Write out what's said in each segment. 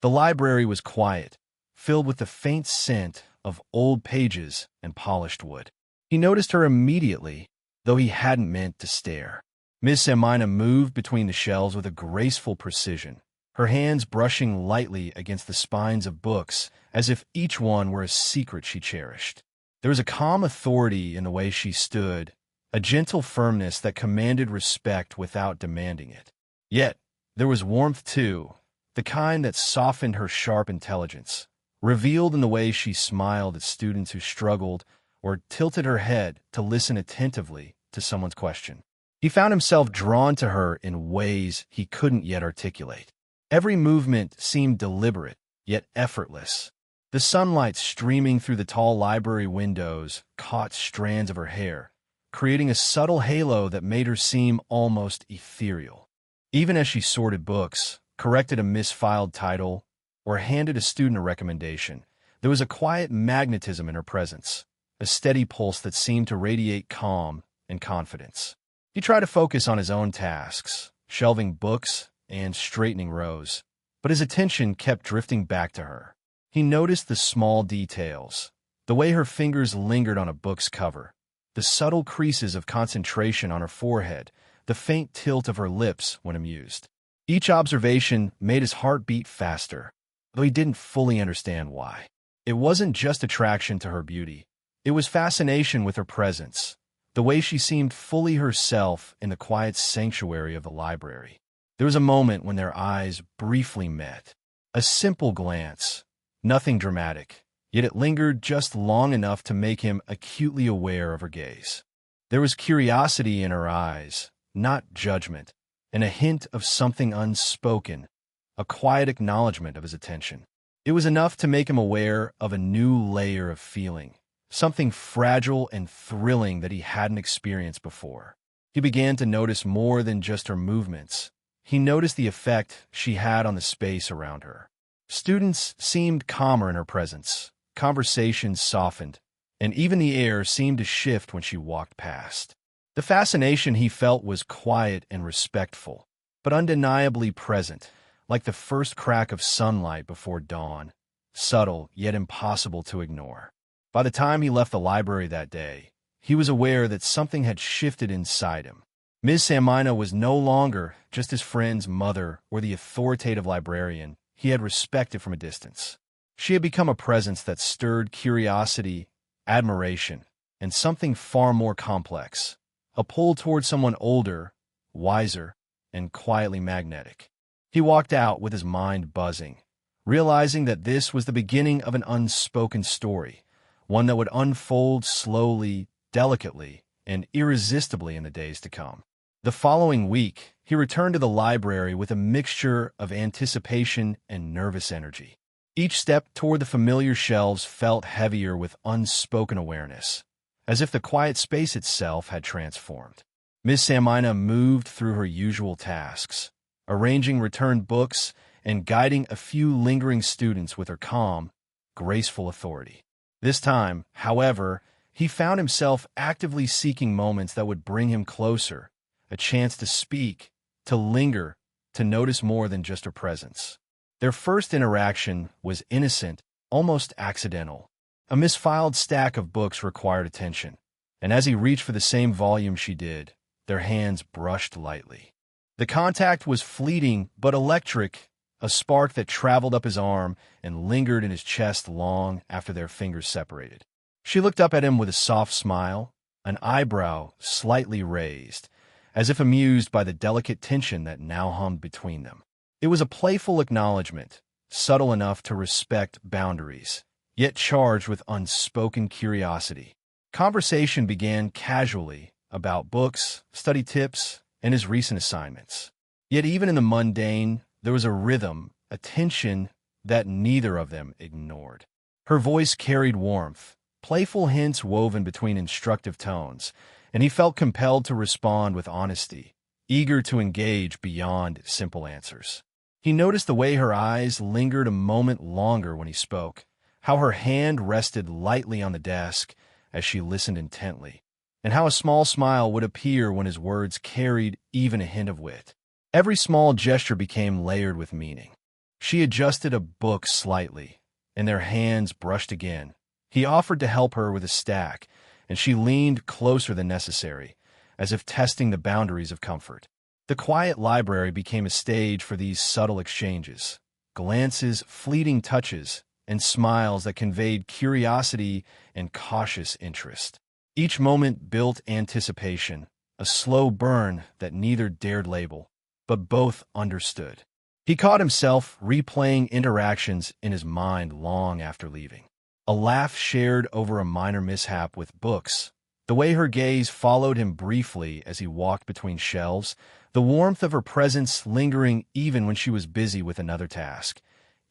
The library was quiet, filled with the faint scent of old pages and polished wood. He noticed her immediately, though he hadn't meant to stare. Miss Amina moved between the shelves with a graceful precision, her hands brushing lightly against the spines of books as if each one were a secret she cherished. There was a calm authority in the way she stood, a gentle firmness that commanded respect without demanding it. Yet, there was warmth too, the kind that softened her sharp intelligence, revealed in the way she smiled at students who struggled or tilted her head to listen attentively to someone's question. He found himself drawn to her in ways he couldn't yet articulate. Every movement seemed deliberate, yet effortless. The sunlight streaming through the tall library windows caught strands of her hair, creating a subtle halo that made her seem almost ethereal. Even as she sorted books, corrected a misfiled title, or handed a student a recommendation, there was a quiet magnetism in her presence, a steady pulse that seemed to radiate calm and confidence. He tried to focus on his own tasks, shelving books and straightening rows, but his attention kept drifting back to her. He noticed the small details, the way her fingers lingered on a book's cover, the subtle creases of concentration on her forehead, the faint tilt of her lips when amused. Each observation made his heart beat faster, though he didn't fully understand why. It wasn't just attraction to her beauty. It was fascination with her presence, the way she seemed fully herself in the quiet sanctuary of the library. There was a moment when their eyes briefly met. A simple glance, nothing dramatic, yet it lingered just long enough to make him acutely aware of her gaze. There was curiosity in her eyes, not judgment, and a hint of something unspoken, a quiet acknowledgement of his attention. It was enough to make him aware of a new layer of feeling, something fragile and thrilling that he hadn't experienced before. He began to notice more than just her movements. He noticed the effect she had on the space around her. Students seemed calmer in her presence, conversations softened, and even the air seemed to shift when she walked past. The fascination he felt was quiet and respectful, but undeniably present, like the first crack of sunlight before dawn, subtle yet impossible to ignore. By the time he left the library that day, he was aware that something had shifted inside him. Ms. Amina was no longer just his friend's mother or the authoritative librarian he had respected from a distance. She had become a presence that stirred curiosity, admiration, and something far more complex, a pull toward someone older, wiser, and quietly magnetic. He walked out with his mind buzzing, realizing that this was the beginning of an unspoken story, one that would unfold slowly, delicately, and irresistibly in the days to come. The following week, he returned to the library with a mixture of anticipation and nervous energy. Each step toward the familiar shelves felt heavier with unspoken awareness, as if the quiet space itself had transformed. Miss Amina moved through her usual tasks, arranging returned books and guiding a few lingering students with her calm, graceful authority. This time, however, he found himself actively seeking moments that would bring him closer, a chance to speak, to linger, to notice more than just her presence. Their first interaction was innocent, almost accidental. A misfiled stack of books required attention, and as he reached for the same volume she did, their hands brushed lightly. The contact was fleeting but electric, a spark that traveled up his arm and lingered in his chest long after their fingers separated. She looked up at him with a soft smile, an eyebrow slightly raised, as if amused by the delicate tension that now hummed between them. It was a playful acknowledgement, subtle enough to respect boundaries, yet charged with unspoken curiosity. Conversation began casually about books, study tips, and his recent assignments. Yet even in the mundane, there was a rhythm, a tension that neither of them ignored. Her voice carried warmth, playful hints woven between instructive tones, and he felt compelled to respond with honesty, eager to engage beyond simple answers. He noticed the way her eyes lingered a moment longer when he spoke, how her hand rested lightly on the desk as she listened intently, and how a small smile would appear when his words carried even a hint of wit. Every small gesture became layered with meaning. She adjusted a book slightly, and their hands brushed again. He offered to help her with a stack, and she leaned closer than necessary, as if testing the boundaries of comfort. The quiet library became a stage for these subtle exchanges, glances, fleeting touches, and smiles that conveyed curiosity and cautious interest. Each moment built anticipation, a slow burn that neither dared label, but both understood. He caught himself replaying interactions in his mind long after leaving. A laugh shared over a minor mishap with books, the way her gaze followed him briefly as he walked between shelves, the warmth of her presence lingering even when she was busy with another task.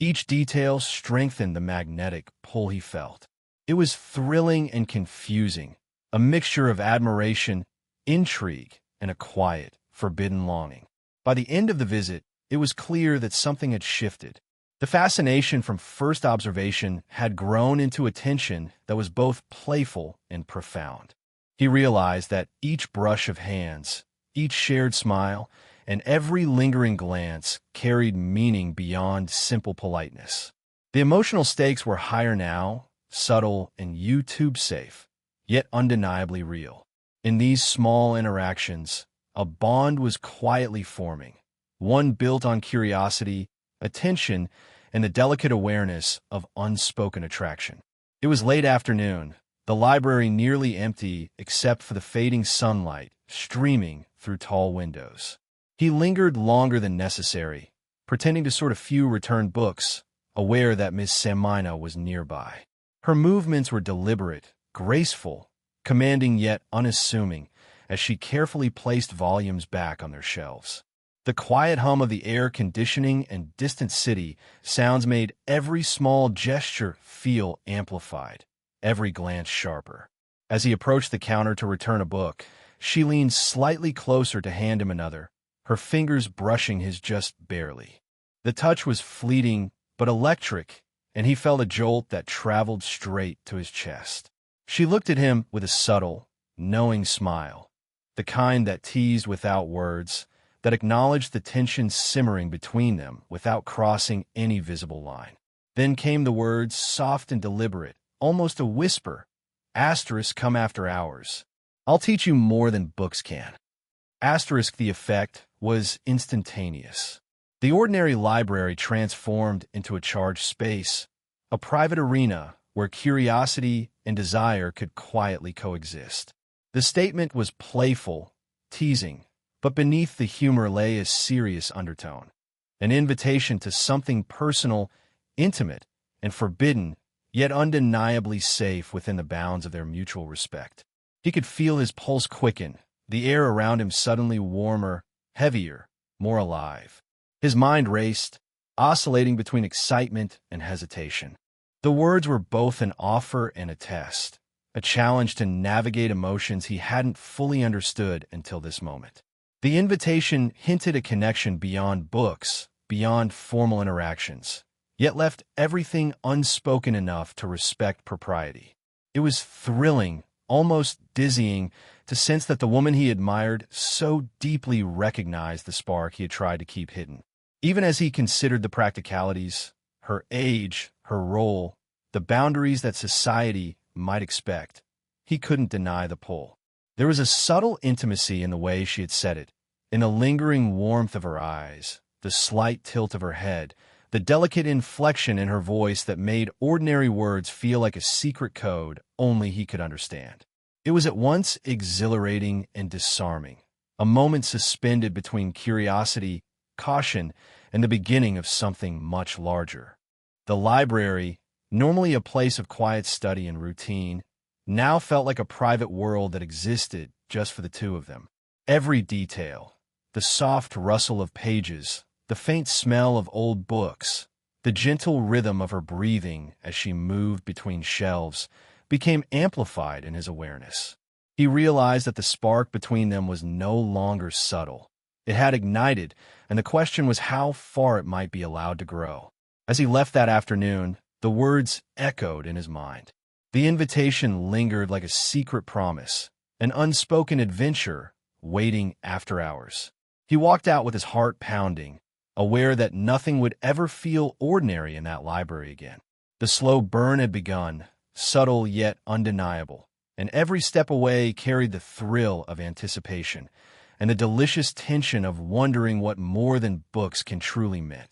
Each detail strengthened the magnetic pull he felt. It was thrilling and confusing, a mixture of admiration, intrigue, and a quiet, forbidden longing. By the end of the visit, it was clear that something had shifted. The fascination from first observation had grown into a tension that was both playful and profound. He realized that each brush of hands, each shared smile, and every lingering glance carried meaning beyond simple politeness. The emotional stakes were higher now, subtle and YouTube-safe, yet undeniably real. In these small interactions, a bond was quietly forming, one built on curiosity, attention, and the delicate awareness of unspoken attraction. It was late afternoon, the library nearly empty except for the fading sunlight streaming through tall windows. He lingered longer than necessary, pretending to sort a few returned books, aware that Miss Samina was nearby. Her movements were deliberate, graceful, commanding yet unassuming, as she carefully placed volumes back on their shelves. The quiet hum of the air conditioning and distant city sounds made every small gesture feel amplified, every glance sharper. As he approached the counter to return a book, she leaned slightly closer to hand him another, her fingers brushing his just barely. The touch was fleeting but electric, and he felt a jolt that traveled straight to his chest. She looked at him with a subtle, knowing smile, the kind that teased without words, that acknowledged the tension simmering between them without crossing any visible line. Then came the words, soft and deliberate, almost a whisper, "Asterisk come after hours. I'll teach you more than books can." Asterisk, the effect was instantaneous. The ordinary library transformed into a charged space, a private arena where curiosity and desire could quietly coexist. The statement was playful, teasing, but beneath the humor lay a serious undertone, an invitation to something personal, intimate, and forbidden, yet undeniably safe within the bounds of their mutual respect. He could feel his pulse quicken, the air around him suddenly warmer, heavier, more alive. His mind raced, oscillating between excitement and hesitation. The words were both an offer and a test, a challenge to navigate emotions he hadn't fully understood until this moment. The invitation hinted a connection beyond books, beyond formal interactions, yet left everything unspoken enough to respect propriety. It was thrilling, almost dizzying, to sense that the woman he admired so deeply recognized the spark he had tried to keep hidden. Even as he considered the practicalities, her age, her role, the boundaries that society might expect, he couldn't deny the pull. There was a subtle intimacy in the way she had said it, in the lingering warmth of her eyes, the slight tilt of her head, the delicate inflection in her voice that made ordinary words feel like a secret code only he could understand. It was at once exhilarating and disarming, a moment suspended between curiosity, caution, and the beginning of something much larger. The library, normally a place of quiet study and routine, now felt like a private world that existed just for the two of them. Every detail, the soft rustle of pages, the faint smell of old books, the gentle rhythm of her breathing as she moved between shelves, became amplified in his awareness. He realized that the spark between them was no longer subtle. It had ignited, and the question was how far it might be allowed to grow. As he left that afternoon, the words echoed in his mind. The invitation lingered like a secret promise, an unspoken adventure waiting after hours. He walked out with his heart pounding, aware that nothing would ever feel ordinary in that library again. The slow burn had begun, subtle yet undeniable, and every step away carried the thrill of anticipation and the delicious tension of wondering what more than books can truly mean.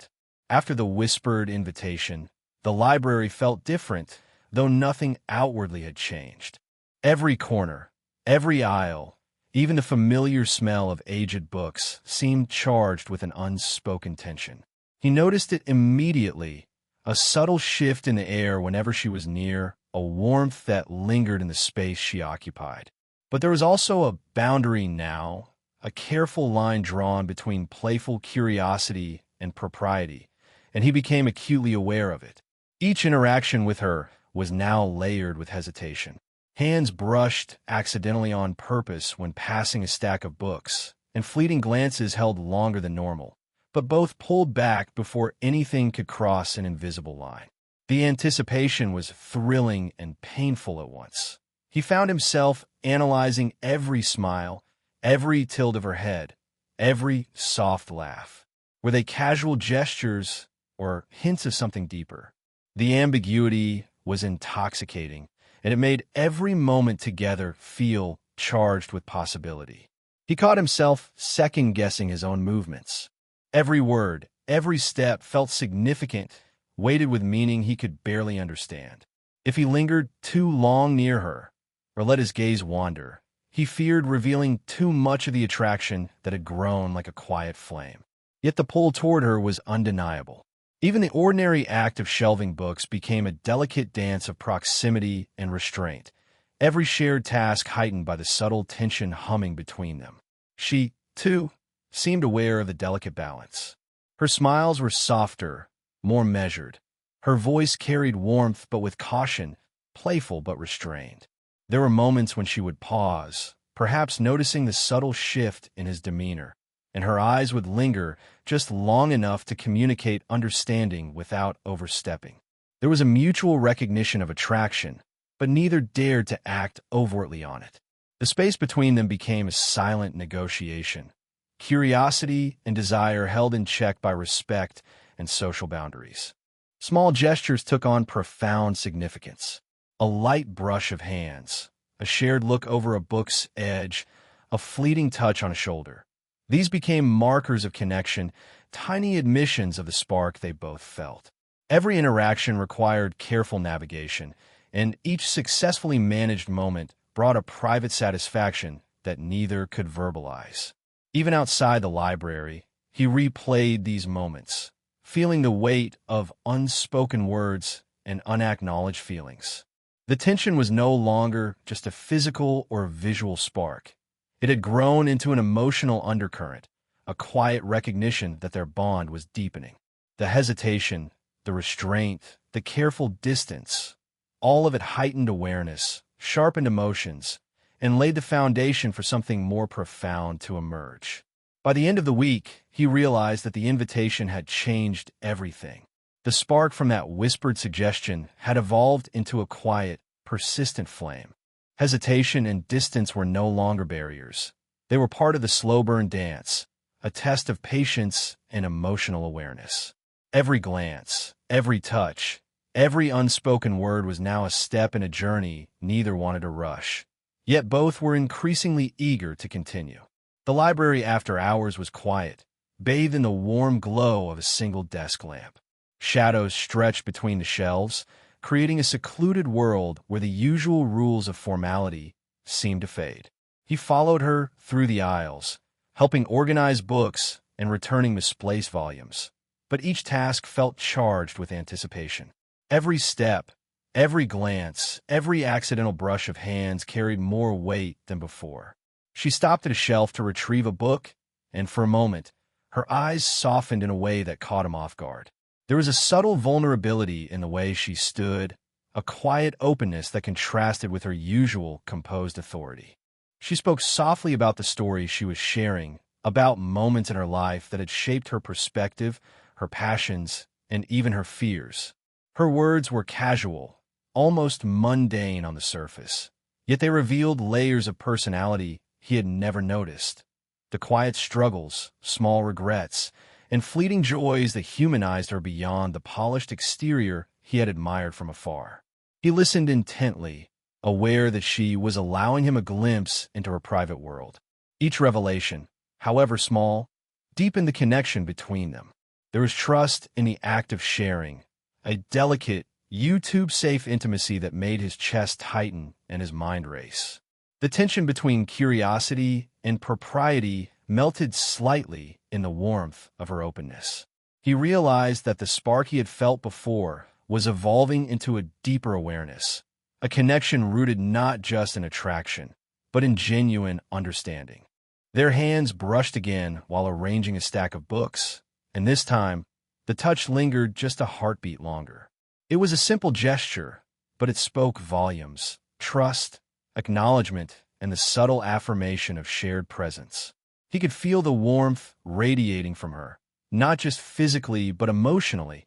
After the whispered invitation, the library felt different, though nothing outwardly had changed. Every corner, every aisle, even the familiar smell of aged books seemed charged with an unspoken tension. He noticed it immediately, a subtle shift in the air whenever she was near, a warmth that lingered in the space she occupied. But there was also a boundary now, a careful line drawn between playful curiosity and propriety, and he became acutely aware of it. Each interaction with her was now layered with hesitation. Hands brushed accidentally on purpose when passing a stack of books, and fleeting glances held longer than normal, but both pulled back before anything could cross an invisible line. The anticipation was thrilling and painful at once. He found himself analyzing every smile, every tilt of her head, every soft laugh. Were they casual gestures or hints of something deeper? The ambiguity was intoxicating, and it made every moment together feel charged with possibility. He caught himself second-guessing his own movements. Every word, every step felt significant, weighted with meaning he could barely understand. If he lingered too long near her, or let his gaze wander, he feared revealing too much of the attraction that had grown like a quiet flame. Yet the pull toward her was undeniable. Even the ordinary act of shelving books became a delicate dance of proximity and restraint, every shared task heightened by the subtle tension humming between them. She, too, seemed aware of the delicate balance. Her smiles were softer, more measured. Her voice carried warmth but with caution, playful but restrained. There were moments when she would pause, perhaps noticing the subtle shift in his demeanor, and her eyes would linger just long enough to communicate understanding without overstepping. There was a mutual recognition of attraction, but neither dared to act overtly on it. The space between them became a silent negotiation, curiosity and desire held in check by respect and social boundaries. Small gestures took on profound significance. A light brush of hands, a shared look over a book's edge, a fleeting touch on a shoulder. These became markers of connection, tiny admissions of the spark they both felt. Every interaction required careful navigation, and each successfully managed moment brought a private satisfaction that neither could verbalize. Even outside the library, he replayed these moments, feeling the weight of unspoken words and unacknowledged feelings. The tension was no longer just a physical or visual spark. It had grown into an emotional undercurrent, a quiet recognition that their bond was deepening. The hesitation, the restraint, the careful distance, all of it heightened awareness, sharpened emotions, and laid the foundation for something more profound to emerge. By the end of the week, he realized that the invitation had changed everything. The spark from that whispered suggestion had evolved into a quiet, persistent flame. Hesitation and distance were no longer barriers. They were part of the slow burn dance, a test of patience and emotional awareness. Every glance, every touch, every unspoken word was now a step in a journey neither wanted to rush. Yet both were increasingly eager to continue. The library after hours was quiet, bathed in the warm glow of a single desk lamp. Shadows stretched between the shelves, creating a secluded world where the usual rules of formality seemed to fade. He followed her through the aisles, helping organize books and returning misplaced volumes. But each task felt charged with anticipation. Every step, every glance, every accidental brush of hands carried more weight than before. She stopped at a shelf to retrieve a book, and for a moment, her eyes softened in a way that caught him off guard. There was a subtle vulnerability in the way she stood, a quiet openness that contrasted with her usual composed authority. She spoke softly about the story she was sharing, about moments in her life that had shaped her perspective, her passions, and even her fears. Her words were casual, almost mundane on the surface, yet they revealed layers of personality he had never noticed. The quiet struggles, small regrets, and fleeting joys that humanized her beyond the polished exterior he had admired from afar. He listened intently, aware that she was allowing him a glimpse into her private world. Each revelation, however small, deepened the connection between them. There was trust in the act of sharing, a delicate, YouTube-safe intimacy that made his chest tighten and his mind race. The tension between curiosity and propriety melted slightly in the warmth of her openness. He realized that the spark he had felt before was evolving into a deeper awareness, a connection rooted not just in attraction, but in genuine understanding. Their hands brushed again while arranging a stack of books, and this time, the touch lingered just a heartbeat longer. It was a simple gesture, but it spoke volumes: trust, acknowledgement, and the subtle affirmation of shared presence. He could feel the warmth radiating from her, not just physically but emotionally,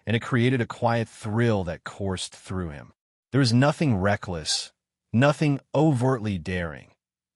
and it created a quiet thrill that coursed through him. There was nothing reckless, nothing overtly daring,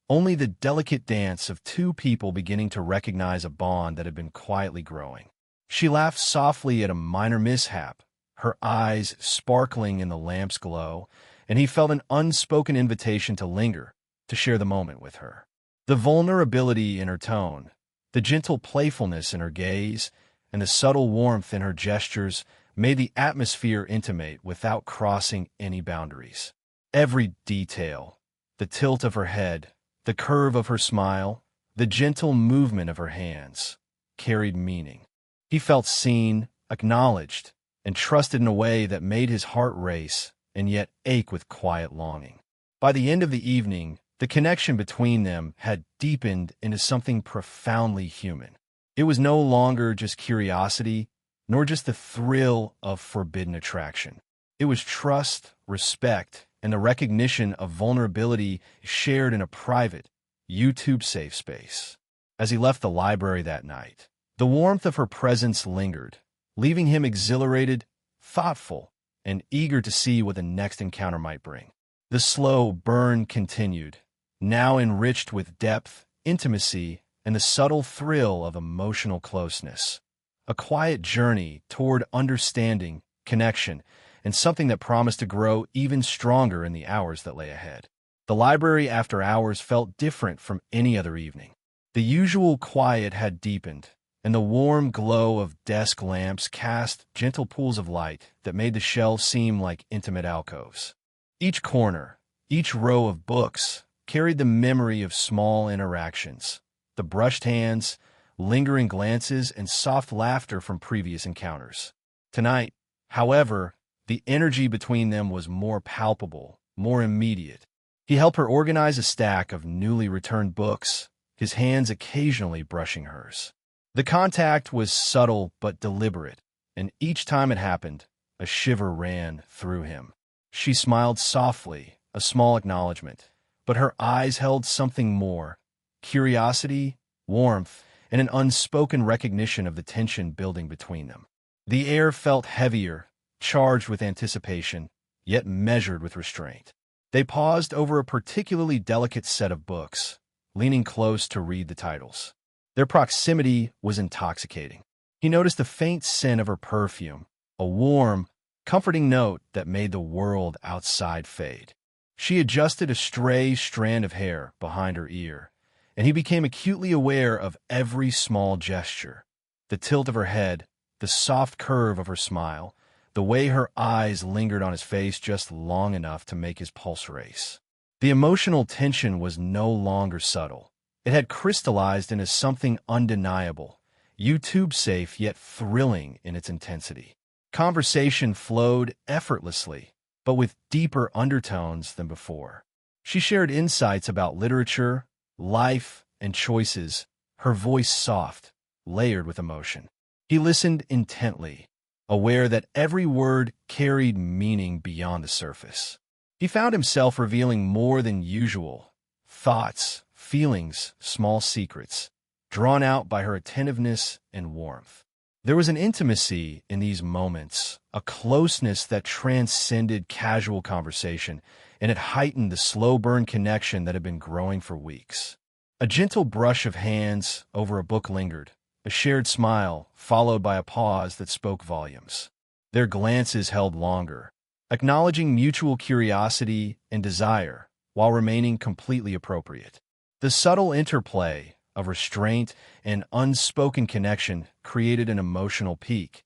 only the delicate dance of two people beginning to recognize a bond that had been quietly growing. She laughed softly at a minor mishap, her eyes sparkling in the lamp's glow, and he felt an unspoken invitation to linger, to share the moment with her. The vulnerability in her tone, the gentle playfulness in her gaze, and the subtle warmth in her gestures made the atmosphere intimate without crossing any boundaries. Every detail, the tilt of her head, the curve of her smile, the gentle movement of her hands, carried meaning. He felt seen, acknowledged, and trusted in a way that made his heart race and yet ache with quiet longing. By the end of the evening, the connection between them had deepened into something profoundly human. It was no longer just curiosity, nor just the thrill of forbidden attraction. It was trust, respect, and the recognition of vulnerability shared in a private, YouTube-safe space. As he left the library that night, the warmth of her presence lingered, leaving him exhilarated, thoughtful, and eager to see what the next encounter might bring. The slow burn continued, now enriched with depth, intimacy, and the subtle thrill of emotional closeness. A quiet journey toward understanding, connection, and something that promised to grow even stronger in the hours that lay ahead. The library after hours felt different from any other evening. The usual quiet had deepened, and the warm glow of desk lamps cast gentle pools of light that made the shelves seem like intimate alcoves. Each corner, each row of books, carried the memory of small interactions, the brushed hands, lingering glances, and soft laughter from previous encounters. Tonight, however, the energy between them was more palpable, more immediate. He helped her organize a stack of newly returned books, his hands occasionally brushing hers. The contact was subtle but deliberate, and each time it happened, a shiver ran through him. She smiled softly, a small acknowledgement, but her eyes held something more: curiosity, warmth, and an unspoken recognition of the tension building between them. The air felt heavier, charged with anticipation, yet measured with restraint. They paused over a particularly delicate set of books, leaning close to read the titles. Their proximity was intoxicating. He noticed the faint scent of her perfume, a warm, comforting note that made the world outside fade. She adjusted a stray strand of hair behind her ear, and he became acutely aware of every small gesture: the tilt of her head, the soft curve of her smile, the way her eyes lingered on his face just long enough to make his pulse race. The emotional tension was no longer subtle. It had crystallized into something undeniable, YouTube-safe yet thrilling in its intensity. Conversation flowed effortlessly, but with deeper undertones than before. She shared insights about literature, life, and choices, her voice soft, layered with emotion. He listened intently, aware that every word carried meaning beyond the surface. He found himself revealing more than usual: thoughts, feelings, small secrets, drawn out by her attentiveness and warmth. There was an intimacy in these moments, a closeness that transcended casual conversation, and it heightened the slow-burn connection that had been growing for weeks. A gentle brush of hands over a book lingered, a shared smile followed by a pause that spoke volumes. Their glances held longer, acknowledging mutual curiosity and desire while remaining completely appropriate. The subtle interplay of restraint and unspoken connection created an emotional peak.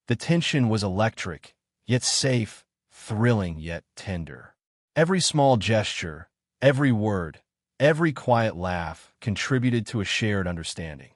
The tension was electric, yet safe, thrilling yet tender. Every small gesture, every word, every quiet laugh contributed to a shared understanding.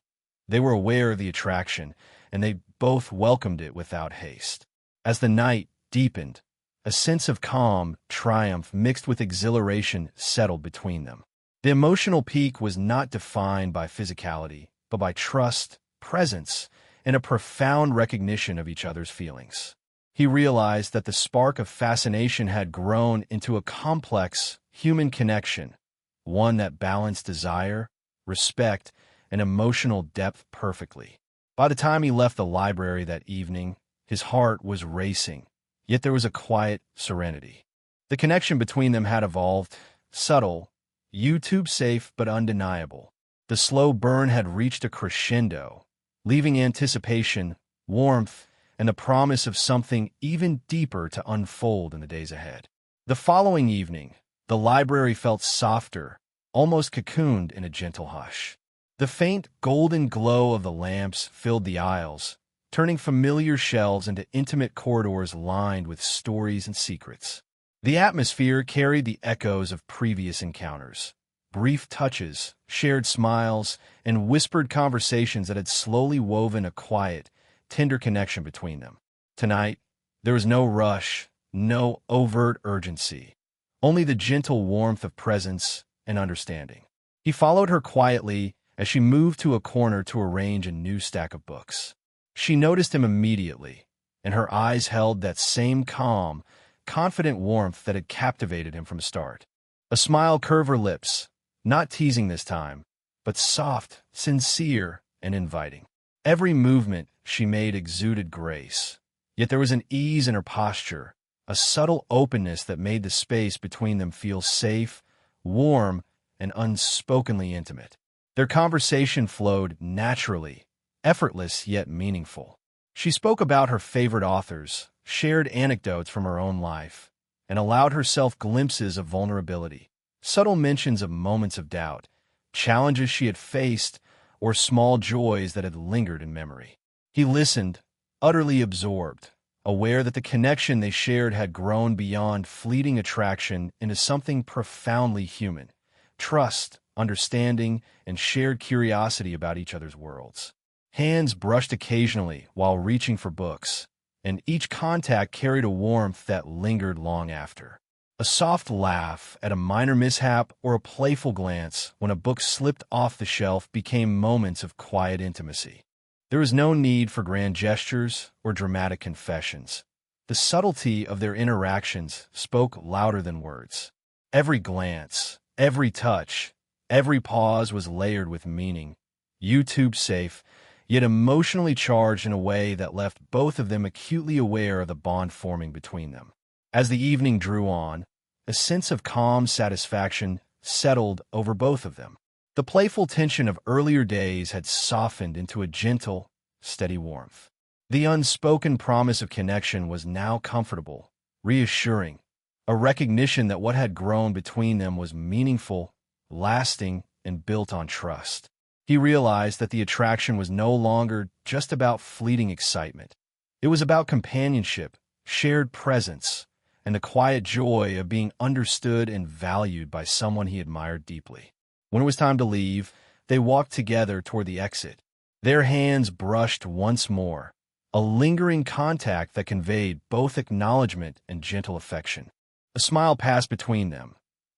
They were aware of the attraction, and they both welcomed it without haste. As the night deepened, a sense of calm, triumph mixed with exhilaration settled between them. The emotional peak was not defined by physicality, but by trust, presence, and a profound recognition of each other's feelings. He realized that the spark of fascination had grown into a complex, human connection, one that balanced desire, respect, and emotional depth perfectly. By the time he left the library that evening, his heart was racing, yet there was a quiet serenity. The connection between them had evolved, subtle, YouTube-safe but undeniable. The slow burn had reached a crescendo, leaving anticipation, warmth, and the promise of something even deeper to unfold in the days ahead. The following evening, the library felt softer, almost cocooned in a gentle hush. The faint golden glow of the lamps filled the aisles, turning familiar shelves into intimate corridors lined with stories and secrets. The atmosphere carried the echoes of previous encounters, brief touches, shared smiles, and whispered conversations that had slowly woven a quiet, tender connection between them. Tonight, there was no rush, no overt urgency, only the gentle warmth of presence and understanding. He followed her quietly as she moved to a corner to arrange a new stack of books. She noticed him immediately, and her eyes held that same calm, confident warmth that had captivated him from the start. A smile curved her lips, not teasing this time, but soft, sincere, and inviting. Every movement she made exuded grace, yet there was an ease in her posture, a subtle openness that made the space between them feel safe, warm, and unspokenly intimate. Their conversation flowed naturally, effortless yet meaningful. She spoke about her favorite authors, shared anecdotes from her own life, and allowed herself glimpses of vulnerability, subtle mentions of moments of doubt, challenges she had faced, or small joys that had lingered in memory. He listened, utterly absorbed, aware that the connection they shared had grown beyond fleeting attraction into something profoundly human: trust, understanding, and shared curiosity about each other's worlds. Hands brushed occasionally while reaching for books, and each contact carried a warmth that lingered long after. A soft laugh at a minor mishap or a playful glance when a book slipped off the shelf became moments of quiet intimacy. There was no need for grand gestures or dramatic confessions. The subtlety of their interactions spoke louder than words. Every glance, every touch, every pause was layered with meaning, YouTube-safe, yet emotionally charged in a way that left both of them acutely aware of the bond forming between them. As the evening drew on, a sense of calm satisfaction settled over both of them. The playful tension of earlier days had softened into a gentle, steady warmth. The unspoken promise of connection was now comfortable, reassuring, a recognition that what had grown between them was meaningful, lasting, and built on trust. He realized that the attraction was no longer just about fleeting excitement. It was about companionship, shared presence, and the quiet joy of being understood and valued by someone he admired deeply. When it was time to leave, they walked together toward the exit. Their hands brushed once more, a lingering contact that conveyed both acknowledgement and gentle affection. A smile passed between them,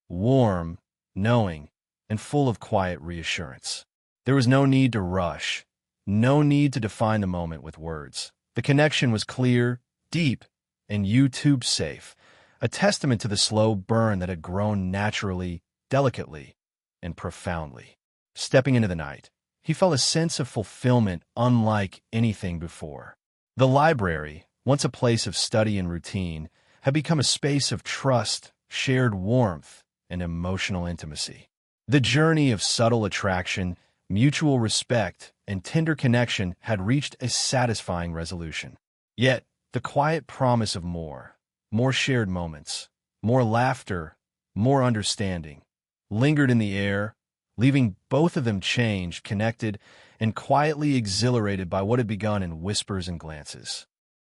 warm, knowing, and full of quiet reassurance. There was no need to rush, no need to define the moment with words. The connection was clear, deep, and YouTube-safe, a testament to the slow burn that had grown naturally, delicately, and profoundly. Stepping into the night, he felt a sense of fulfillment unlike anything before. The library, once a place of study and routine, had become a space of trust, shared warmth, and emotional intimacy. The journey of subtle attraction, Mutual respect and tender connection had reached a satisfying resolution. Yet, the quiet promise of more shared moments, more laughter, more understanding, lingered in the air, leaving both of them changed, connected, and quietly exhilarated by what had begun in whispers and glances.